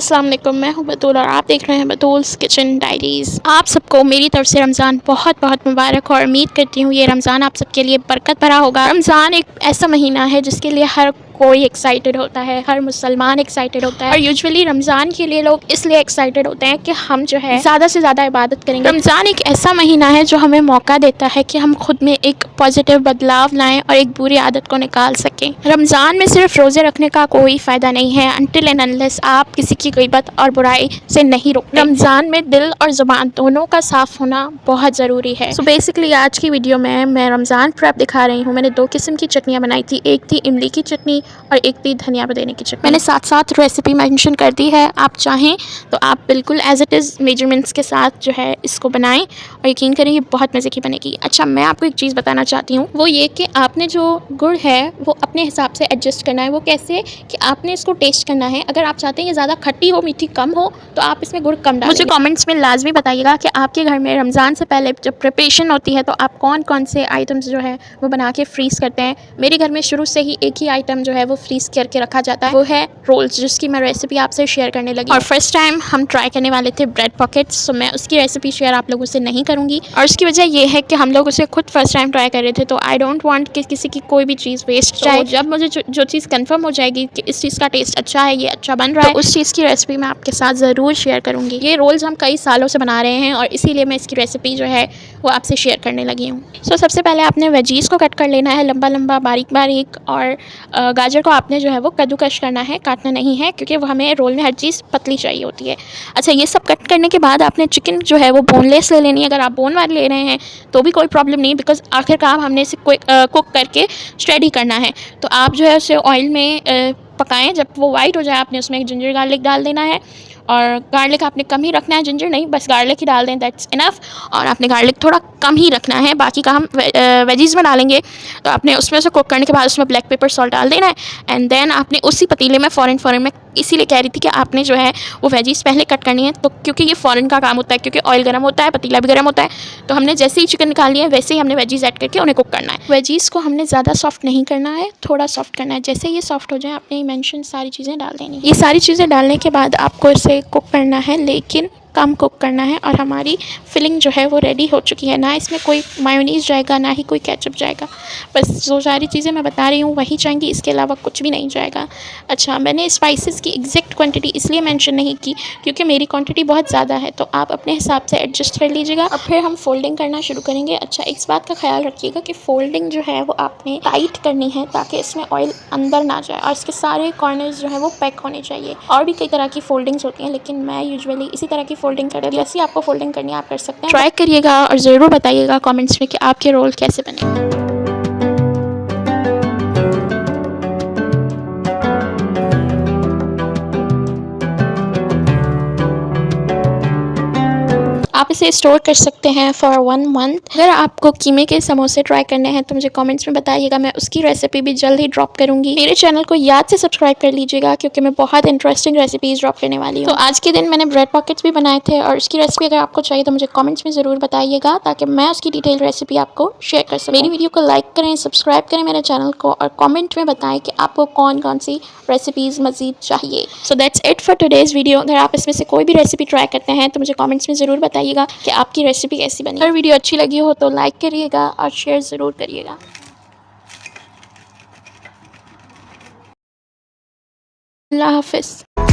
अस्सलाम वालेकुम, मैं हूं बतूल और आप देख रहे हैं बतूल्स किचन डायरीज़। आप सबको मेरी तरफ से रमज़ान बहुत बहुत मुबारक हो और उम्मीद करती हूँ ये रमज़ान आप सबके लिए बरकत भरा होगा। रमज़ान एक ऐसा महीना है जिसके लिए हर कोई एक्साइटेड होता है, हर मुसलमान एक्साइटेड होता है और यूजुअली रमज़ान के लिए लोग इसलिए एक्साइटेड होते हैं कि हम जो है ज़्यादा से ज़्यादा इबादत करेंगे। रमज़ान एक ऐसा महीना है जो हमें मौका देता है कि हम खुद में एक पॉजिटिव बदलाव लाएं और एक बुरी आदत को निकाल सकें। रमज़ान में सिर्फ रोज़े रखने का कोई फ़ायदा नहीं है अनटिल एंड अनलेस आप किसी की ग़ीबत और बुराई से नहीं रोकते। रमज़ान में दिल और ज़ुबान दोनों का साफ़ होना बहुत ज़रूरी है। सो बेसिकली आज की वीडियो में मैं रमज़ान प्रेप दिखा रही हूँ। मैंने 2 किस्म की चटनियाँ बनाई थी, एक थी इमली की चटनी और एक थी धनिया पुदीने की चटनी। मैंने साथ साथ रेसिपी मेंशन कर दी है, आप चाहें तो आप बिल्कुल एज इट इज़ मेजरमेंट्स के साथ जो है इसको बनाएं और यकीन करें ये बहुत मज़े की बनेगी। अच्छा, मैं आपको एक चीज़ बताना चाहती हूँ, वो ये कि आपने जो गुड़ है वो अपने हिसाब से एडजस्ट करना है। वो कैसे कि आपने इसको टेस्ट करना है। अगर आप चाहते हैं ये ज़्यादा खट्टी हो, मीठी कम हो, तो आप इसमें गुड़ कम डालें। मुझे कमेंट्स में लाजमी बताइएगा कि आपके घर में रमज़ान से पहले जब प्रिपरेशन होती है तो आप कौन कौन से आइटम्स जो है वो बना के फ्रीज़ करते हैं। मेरे घर में शुरू से ही एक ही आइटम जो है वो फ्रीज़ करके रखा जाता है, वो है रोल्स, जिसकी मैं रेसिपी आपसे शेयर करने लगी। और फर्स्ट टाइम हम ट्राई करने वाले थे ब्रेड पॉकेट्स, तो मैं उसकी रेसिपी शेयर आप लोगों से नहीं करूँगी और उसकी वजह ये है कि हम लोग उसे खुद फर्स्ट टाइम ट्राई कर रहे थे, तो आई डोंट वांट कि किसी की कोई भी चीज़ वेस्ट जाए। जब मुझे जो चीज़ कंफर्म हो जाएगी कि इस चीज़ का टेस्ट अच्छा है, ये अच्छा बन रहा है, तो उस चीज़ की रेसिपी मैं आपके साथ ज़रूर शेयर करूँगी। ये रोल्स हम कई सालों से बना रहे हैं और इसीलिए मैं इसकी रेसिपी जो है वो आपसे शेयर करने लगी हूँ। सो सबसे पहले आपने वेजीज़ को कट कर लेना है लंबा लंबा, बारीक बारीक, और गाजर को आपने जो है वो कद्दूकश करना है, काटना नहीं है, क्योंकि वो हमें रोल में हर चीज़ पतली चाहिए होती है। अच्छा, ये सब कट करने के बाद आपने चिकन जो है वो बोनलेस ले लेनी है। अगर आप बोन वाली ले रहे हैं तो भी कोई प्रॉब्लम नहीं, बिकॉज आखिरकार हमने इसे कुक करके स्ट्रेडी करना है। तो आप जो है उसे ऑयल में पकाएं। जब वो वाइट हो जाए आपने उसमें एक जिंजर गार्लिक डाल देना है, और गार्लिक आपने कम ही रखना है, जिंजर नहीं, बस गार्लिक ही डाल दें, दैट्स इनफ। और आपने गार्लिक थोड़ा कम ही रखना है, बाकी का हम वेजीज़ में डालेंगे। तो आपने उसमें से कुक करने के बाद उसमें ब्लैक पेपर सॉल्ट डाल देना है एंड देन आपने उसी पतीले में फ़ौरन में, इसीलिए कह रही थी कि आपने जो है वो वेजीज़ पहले कट करनी है, तो क्योंकि ये फ़ौरन का काम होता है, क्योंकि ऑयल गर्म होता है, पतीला भी गर्म होता है, तो हमने जैसे ही चिकन निकाल लिया है वैसे ही हमने वेजीज़ ऐड करके उन्हें कुक करना है। वेजीज़ को हमने ज़्यादा सॉफ्ट नहीं करना है, थोड़ा सॉफ्ट करना है। जैसे ये सॉफ्ट हो जाए आपने मेंशन सारी चीज़ें डाल देनी है। ये सारी चीज़ें डालने के बाद आपको इसे कुक करना है, लेकिन कम कुक करना है। और हमारी फिलिंग जो है वो रेडी हो चुकी है। ना इसमें कोई मायोनीज़ जाएगा, ना ही कोई केचप जाएगा, बस जो सारी चीज़ें मैं बता रही हूँ वही जाएंगी, इसके अलावा कुछ भी नहीं जाएगा। अच्छा, मैंने स्पाइसेस की एग्जैक्ट क्वांटिटी इसलिए मेंशन नहीं की क्योंकि मेरी क्वांटिटी बहुत ज़्यादा है, तो आप अपने हिसाब से एडजस्ट कर लीजिएगा। और फिर हम फोल्डिंग करना शुरू करेंगे। अच्छा, इस बात का ख्याल रखिएगा कि फोल्डिंग जो है वो आपने टाइट करनी है ताकि इसमें ऑयल अंदर ना जाए और इसके सारे कॉर्नर्स जो है वो पैक होने चाहिए। और भी कई तरह की फोल्डिंग्स होती हैं, लेकिन मैं यूजुअली इसी तरह की फोल्डिंग कर, जैसी आपको फोल्डिंग करनी है आप कर सकते हैं। ट्राई करिएगा और ज़रूर बताइएगा कमेंट्स में कि आपके रोल कैसे बने। आप इसे स्टोर कर सकते हैं फॉर 1 मंथ। अगर आपको कीमे के समोसे ट्राई करने हैं तो मुझे कमेंट्स में बताइएगा, मैं उसकी रेसिपी भी जल्द ही ड्रॉप करूंगी। मेरे चैनल को याद से सब्सक्राइब कर लीजिएगा क्योंकि मैं बहुत इंटरेस्टिंग रेसिपीज़ ड्रॉप करने वाली हूँ। तो आज के दिन मैंने ब्रेड पॉकेट्स भी बनाए थे और उसकी रेसिपी अगर आपको चाहिए तो मुझे कमेंट्स में ज़रूर बताइएगा ताकि मैं उसकी डिटेल रेसिपी आपको शेयर कर सकूँ। मेरी वीडियो को लाइक करें, सब्सक्राइब करें मेरे चैनल को, और कॉमेंट में बताएं कि आपको कौन कौन सी रेसिपीज़ मज़ीद चाहिए। So that's it for today's video. अगर आप इसमें से कोई भी रेसिपी ट्राई करते हैं तो मुझे कमेंट्स में ज़रूर बताइएगा कि आपकी रेसिपी कैसी बनी। अगर वीडियो अच्छी लगी हो तो लाइक करिएगा और शेयर ज़रूर करिएगा। अल्लाह हाफ़िज़।